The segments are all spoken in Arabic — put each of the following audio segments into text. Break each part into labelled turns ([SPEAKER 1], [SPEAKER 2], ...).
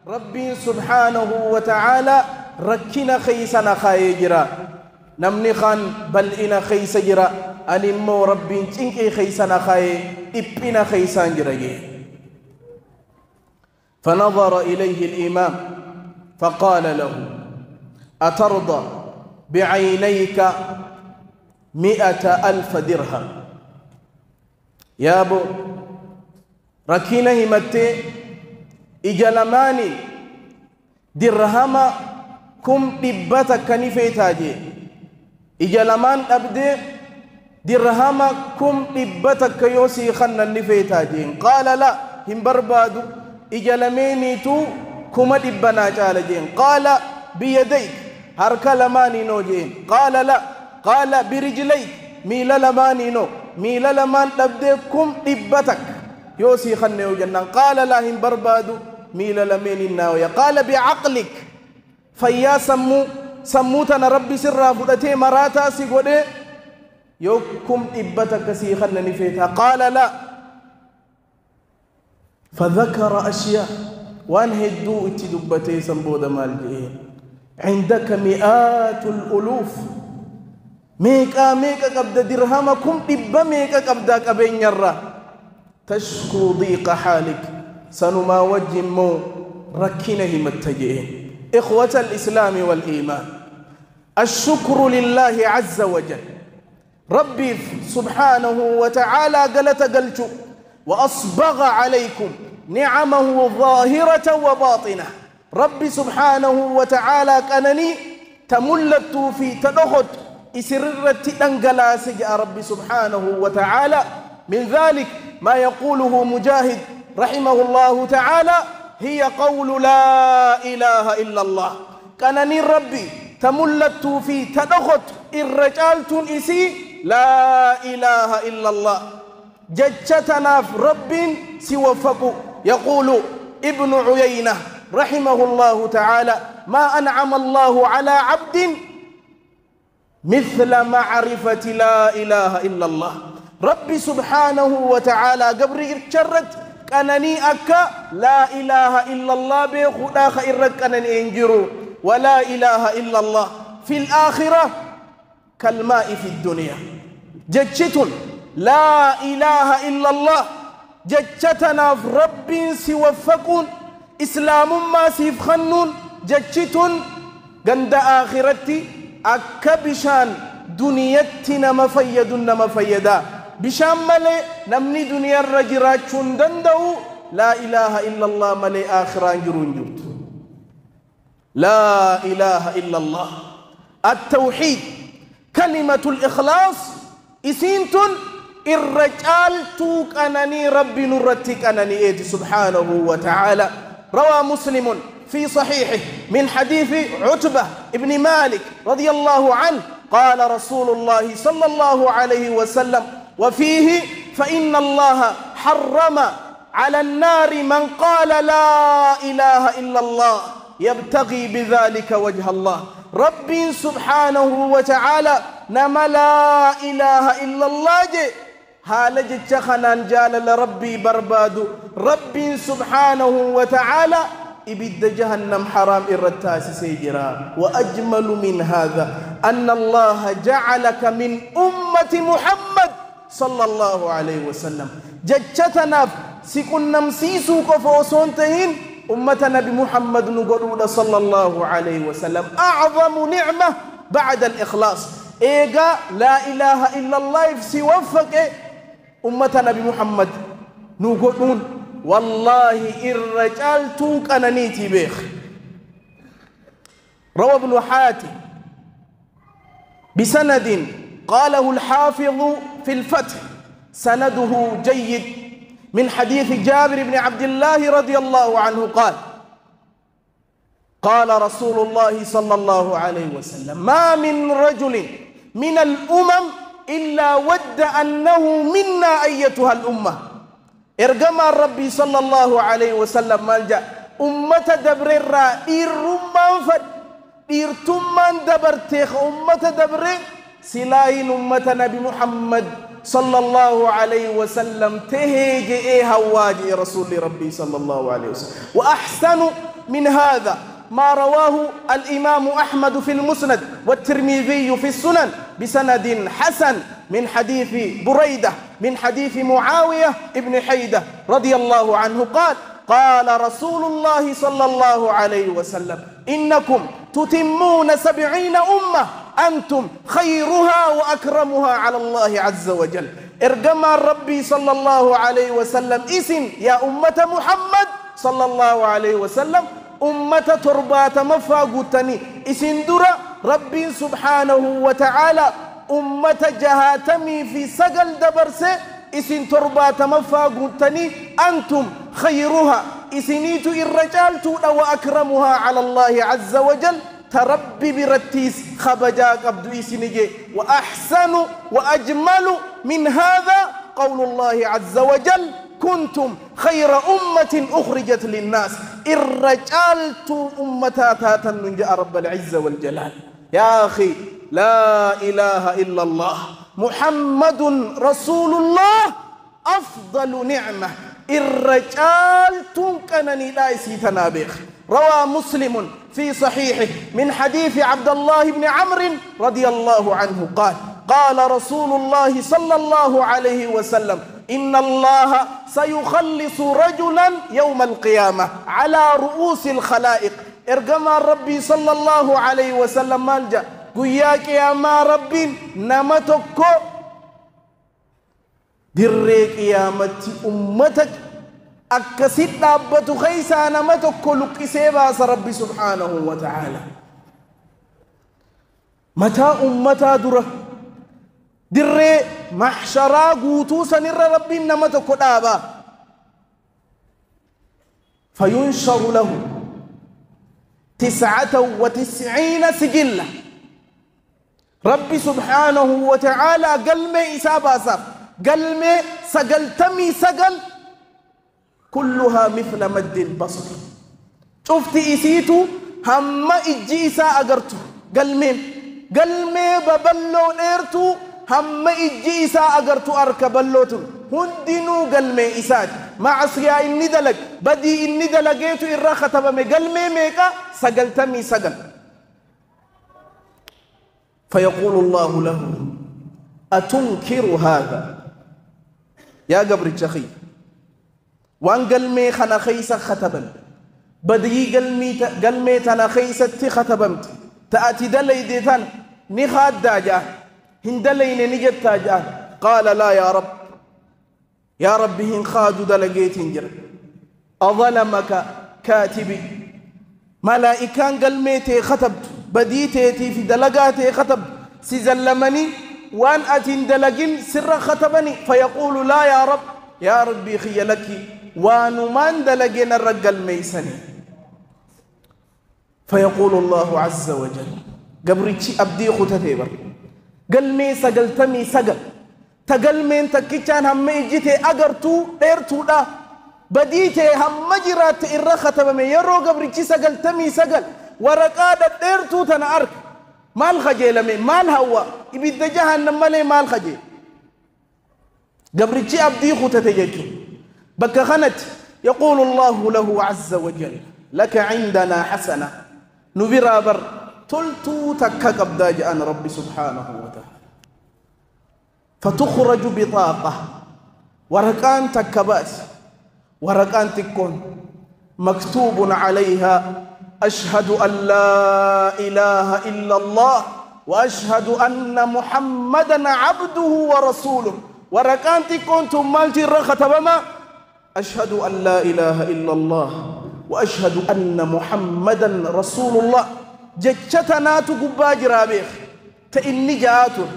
[SPEAKER 1] ربي سبحانه وتعالى ركنا خيسنا خايجرا نمني خان بل إنا خيس جرا أنمو ربي تنكي خيسنا خاي إبنا خيسان جرا. فنظر إليه الإمام فقال له أترضى بعينيك 100,000 درهم؟ يا أبو ركينا همتي إجلماني درهم كم دبتك كنيفتاجي إجلمان أبدي درهم كم دبتك يوسي خنا نفتاجي. قال لا هم بربادو إجلميني تو كم دبنا جالجين. قال بيديك هرك لماني نوجين. قال لا. قال برجليك ميل لماني نو ميل لمان أبدي كم دبتك يوسي خنا وجنان. قال لا هم بربادو ميل لميني ناوية. قال بعقلك فيا سموتنا ربي سرا فدتي مراتا سيغودي يوكم إبتك سيخنا نفيتها. قال لا. فذكر أشياء وان هدو اتدبتي سنبود مالجئين. عندك مئات الألوف ميكا قبدا درهمكم إبا ميكا قبدا كبين يرى تشكو ضيق حالك سنما وجمو ركنه متجئين. إخوة الإسلام والإيمان الشكر لله عز وجل. ربي سبحانه وتعالى قلت وأصبغ عليكم نعمه ظاهرة وباطنة. ربي سبحانه وتعالى كانني تملت في تدخد إسررت أنقلا سجأ ربي سبحانه وتعالى. من ذلك ما يقوله مجاهد رحمه الله تعالى هي قول لا إله إلا الله. كانني ربي تملت في تدخت الرجال إسي لا إله إلا الله ججتنا في رب سوفق. يقول ابن عيينة رحمه الله تعالى ما أنعم الله على عبد مثل معرفة لا إله إلا الله. ربي سبحانه وتعالى قبر شرت كانني أكا لا إله إلا الله بخدا خير كانني انجرو ولا إله إلا الله في الآخرة كالماء في الدنيا. جتشت لا إله إلا الله جتشتنا في رب سوفقون إسلام ما سيفخنون. جتشت قند آخرتي أكبشان دنيتنا مفيدنا مفيدا بشام ملي نمني دنيا الرجرات شندندو لا إله إلا الله ملي آخران جرونجوت. لا إله إلا الله التوحيد كلمة الإخلاص إسينتون الرجال توك أنني ربي نرتك أنني إيدي سبحانه وتعالى. روى مسلم في صحيحه من حديث عتبة ابن مالك رضي الله عنه قال رسول الله صلى الله عليه وسلم وفيه فإن الله حرم على النار من قال لا إله إلا الله يبتغي بذلك وجه الله. ربي سبحانه وتعالى نما لا إله إلا الله جي هالج تخنان جال لربي بربادو. ربي سبحانه وتعالى إبد جهنم حرام الرتاس سيجرا. وأجمل من هذا أن الله جعلك من أمة محمد صلى الله عليه وسلم. ججتنا سيكون نمسيسو كفوسونتهين أمة نبي محمد نقول صلى الله عليه وسلم. أعظم نعمة بعد الإخلاص إيجا لا إله إلا الله سيوفق أمة نبي محمد نقولون والله الرجال توك أنا نيتي بيخ. روى ابن حاتم بسند قاله الحافظ في الفتح سنده جيد من حديث جابر بن عبد الله رضي الله عنه قال قال رسول الله صلى الله عليه وسلم ما من رجل من الأمم إلا ود أنه منا أيتها الأمة. إرجم ربي صلى الله عليه وسلم مالجأ أمة دبر الرائر رمان فد إرتمان دبر تيخ أمة دبر سلاين أمة نبي محمد صلى الله عليه وسلم تهيج هواجي رسول ربي صلى الله عليه وسلم. وأحسن من هذا ما رواه الإمام أحمد في المسند والترمذي في السنن بسند حسن من حديث بريدة من حديث معاوية ابن حيدة رضي الله عنه قال: قال رسول الله صلى الله عليه وسلم: إنكم تتمون 70 أمة أنتم خيرها وأكرمها على الله عز وجل. إرجم ربي صلى الله عليه وسلم إسن يا أمة محمد صلى الله عليه وسلم أمة تربات مفاقوتني إسن درا ربي سبحانه وتعالى أمة جهاتمي في سجل دبرس إسن تربات مفاقوتني أنتم خيرها إسنيت الرجال وأكرمها على الله عز وجل تربي برتيس خبجاك عبد إسنجي. وأحسن وأجمل من هذا قول الله عز وجل: كنتم خير أمة أخرجت للناس. الرجال أمتاتا ننجأ رب العزة والجلال. يا أخي لا إله إلا الله محمد رسول الله أفضل نعمة. الرجال تنكنني لا يسيتنا بيخ. روى مسلم في صحيحه من حديث عبد الله بن عمرو رضي الله عنه قال: قال رسول الله صلى الله عليه وسلم: إن الله سيخلص رجلا يوم القيامة على رؤوس الخلائق. إرجم ربي صلى الله عليه وسلم مالجا قياك يا ما ربي نمتك دريك يا متي أمتك أكسد دابة خيسا نمتك لك سيباس ربي سبحانه وتعالى. متى أمتا دره دري محشرا قوتو سنر ربي نمتك دابا فينشر له 99 سجلة. ربي سبحانه وتعالى قلمي إسابة ساب قلمي سقلتمي سقل كلها مثل مد البصر. شفت إسيتو هم إجيسا أقرتو قلمي ببلو نيرتو هم إجيسا أقرتو أركبلوتو هندنو قلمي إساد معصيا إني دلق بدي إني دلقيتو إرا ختبمي قلمي ميكا سقلتمي سقل. فيقول الله له: أتنكر هذا يا قبر الشخي وان قلمي خنا خيسا ختبا بدي قلمي تنا خيسا ختبمت تأتي دلي ديتان نخاد داجا هندلين نجد تاجا. قال: لا يا رب يا رب هنخاد دلقيت انجر أظلمك كاتبي ملائكان قلميتي ختبت بديتي في دلقاتي ختبت سيزلمني وان أتين دلقين سر ختبني. فيقول: لا يا ربي خيلك وانمان دلقين الرجل ميسني. فيقول الله عز وجل: قبرتي أبدي ختتيبر قلمي سقلتمي سقل تقلمين تكيشان هم إجيتي أقرتو ديرتو دا بديتي هم مجرات إرخة بمي يرو قبرتي سقلتمي سقل ورقادة ديرتو تنعرك مال خجيل مي مال هوا إبدا جهنم مالي مال خجيل. قبرتي أبدي ختتيجو بك خنت. يقول الله له عز وجل: لك عندنا حسنة نبرا بر تلتو تكا قبدا جاءن ربي سبحانه وتعالى. فتخرج بطاقة ورقان تكباس ورقان تكون مكتوب عليها: أشهد أن لا إله إلا الله وأشهد أن محمدا عبده ورسوله. ورقان تكون تمالتي الرخة بما أشهد أن لا إله إلا الله وأشهد أن محمدا رسول الله. جتشتنا تقباج رابيخ تإني جاءته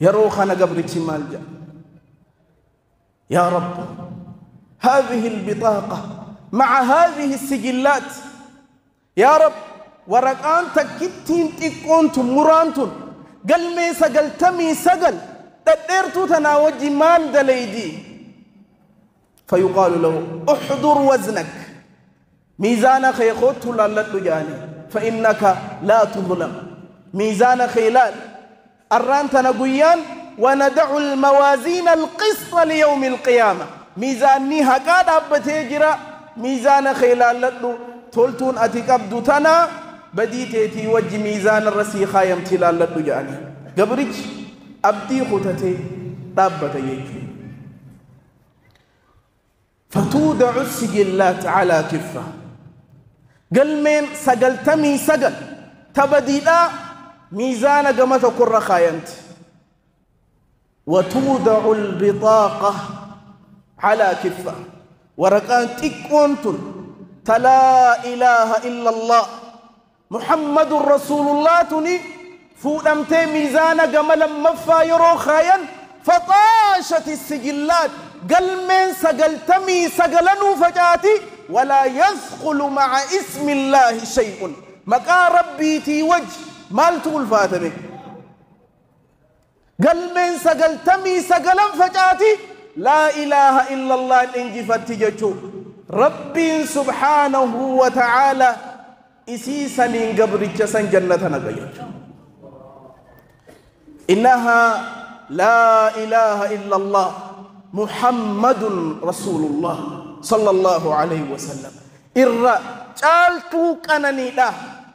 [SPEAKER 1] يروخنا قبرتي مالجا. يا رب هذه البطاقة مع هذه السجلات يا رب ورقان تكتين تكونتم مرانتم قلمي سقلتمي سقل تديرتو تناوجي مال دليدي. فيقال له: احضر وزنك ميزان خيخوت لالت جاني فإنك لا تظلم. ميزان خيلال الرانتنا قيان وندع الموازين القسط ليوم القيامة ميزاني هكاد أبتجرا ميزان خيلال لدو تولتون أتكبدو تنا بديتي وجه ميزان الرسيخة يمتلال لدو جاني قبرج أبدي خطتي رابط يجي فتودع السجلات على كفة قل من سجلتمي سجل تبديلا ميزان قمت كر خاينت وتودع البطاقة على كفة ورقان تكونتن تلا إله إلا الله محمد رسول الله تني فودمت ميزان قملا مفا يرو خاين فطاشت السجلات قل من سجلتمي سجلنو فجاتي ولا يثقل مع اسم الله شيء مكا ربي تي وجه مالتو الفاتمه قل من سجلتمي سجلا فجاتي لا إله إلا الله الإنجفت جتشو ربي سبحانه وتعالى إسيسا قبر جسن جنة نقيت إنها لا إله إلا الله محمد رسول الله صلى الله عليه وسلم إرى جالتو كنني لا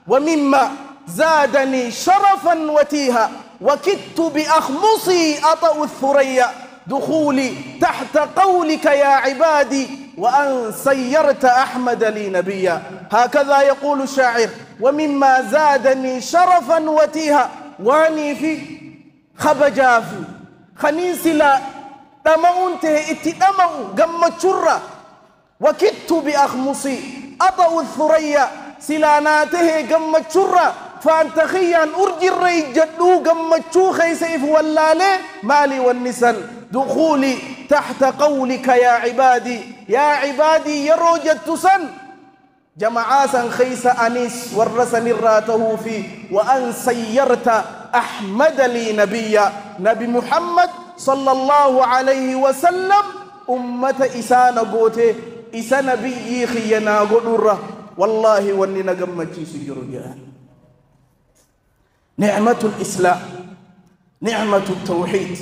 [SPEAKER 1] ومما زادني شرفا وتيها وكدت بأخمصي أطأ الثريا دخولي تحت قولك يا عبادي وأن سيرت أحمد لي نبيا هكذا يقول الشاعر ومما زادني شرفا وتيها واني في خبجافي خنيسلا دمونته اتدمو قم تشرة وكدت بأخمصي أطأ الثريا سلاناته قم تشرة فانتخيا أرجي الرجل قم تشوخي سيف واللالي مالي والنسل دخولي تحت قولك يا عبادي يا عبادي يروجت سن جمعاسا خيس أنيس ورسن راته فيه وأن سيرت أحمد لي نبيا نبي محمد صلى الله عليه وسلم أمة إسان قوته إسان نبي خينا قدره والله وننا قمتي سجر نعمة الإسلام نعمة التوحيد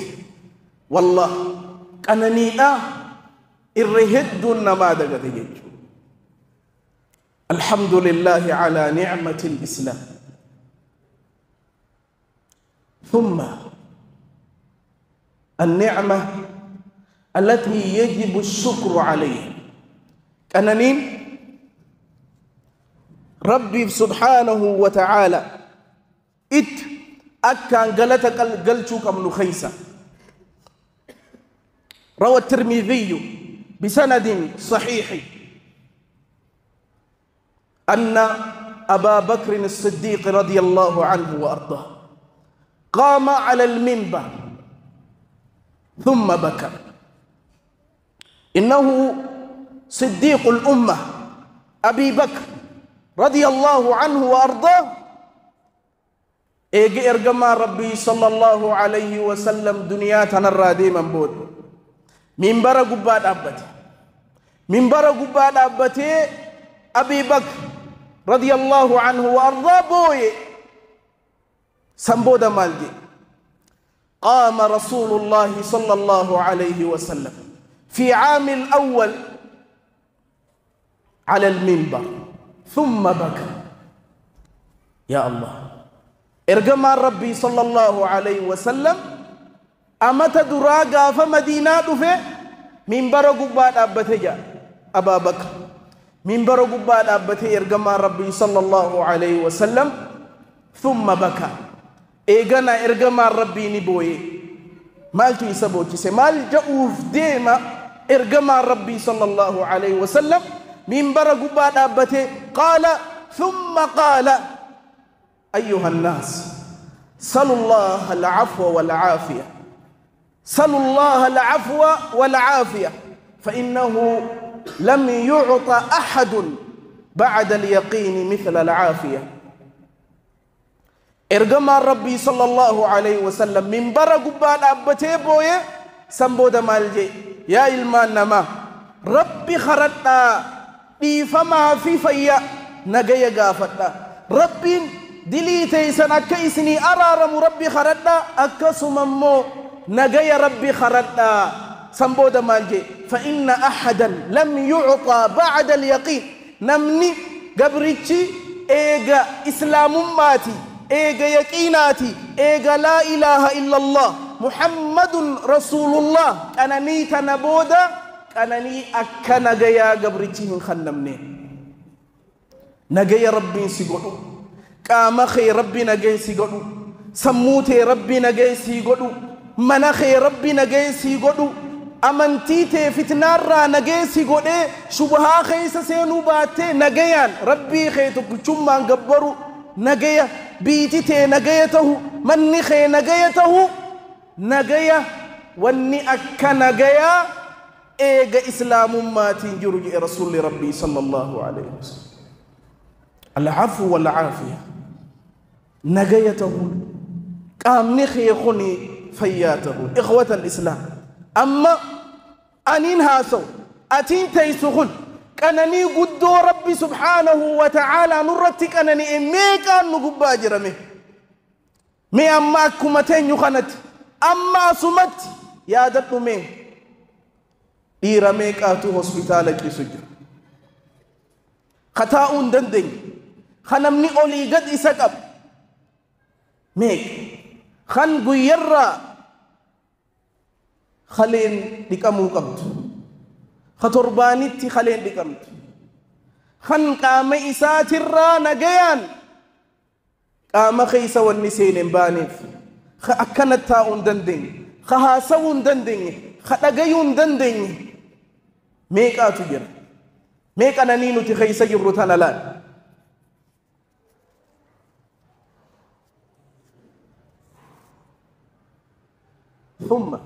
[SPEAKER 1] والله كأنني الرهد النماذج ذيك الحمد لله على نعمة الإسلام ثم النعمة التي يجب الشكر عليها كأنني ربي سبحانه وتعالى أكان قلتك قلتك من خيسة روى الترمذي بسند صحيح أن أبا بكر الصديق رضي الله عنه وأرضاه قام على المنبر ثم بكى إنه صديق الأمة أبي بكر رضي الله عنه وأرضاه إيجي إرجما ربي صلى الله عليه وسلم دنيا تنرى ديما بود منبر قباد أبتي منبر قباد أبتي أبي بكر رضي الله عنه وأرضاه بوي سنبود مالجي قام رسول الله صلى الله عليه وسلم في عام الأول على المنبر ثم بكى يا الله إرجما ربي صلى الله عليه وسلم أمت دراجة فمدينة في منبر قباد أبتي أبا بكر منبر قباد أبتي إرجما ربي صلى الله عليه وسلم ثم بكى إيجانا إرجما ربي نبوي مالتو يسبوتي سمال جاوف ديما إرجما ربي صلى الله عليه وسلم منبر قباد أبتي قال ثم قال أيها الناس سلوا الله العفو والعافية سلوا الله العفو والعافية فإنه لم يعط أحد بعد اليقين مثل العافية إرجما ربي صلى الله عليه وسلم من برق بعد أبتي بوي سنبود مالجي يا إلمان نما ربي خرطنا دي فما في فيا نجي غافتا ربي دلي تيسن أكيسني أرارم ربي خردا أكسممو نجي ربي خردا سنبود مانجي فإن أحدا لم يعطى بعد اليقين نمني قبرتي إيجا إسلام ماتي إيجا يقيناتي إيجا لا إله إلا الله محمد رسول الله أنني تنبودا أنني أكنا جيا قبرتي من خنمني نجي ربي سيقولوا قام خي ربي نجي سيقولوا سموتي ربي نجي سيقولوا منخي ربي نجي سيقولوا أمنتيتي فتنارا نجي سيقولوا شبها خيس سينوباتي نجيان ربي خيتك شمان قبروا نجيا بيتي نجيته مني خي نجيته نجيا واني أكا نجيا إيجا إسلام ما تنجرج رسول ربي صلى الله عليه وسلم العفو والعافية نجيته قام نخي خني فياته إخوة الإسلام أما أنين هاسو أتين تيسخن كأنني قدو ربي سبحانه وتعالى نرتك أنني إميكا نقبا جرمي مي أما أكمتين يخنت أما سمت يا دتو مي إيرميك آتو هسبتالك يسجر خطاء دندن خنمني أولي قد إسكب ميك خن قيرا خلين ديكامو قبط خطربانيتي خلين ديكامت خن قام إسات الرانا جيان قام خيسا والنسين بانيف أكنت تاون دندن خهاسون دندن خدقيون دندن ميك آتو جر ميك أنا نينو تخيسا جرتنا لا ثم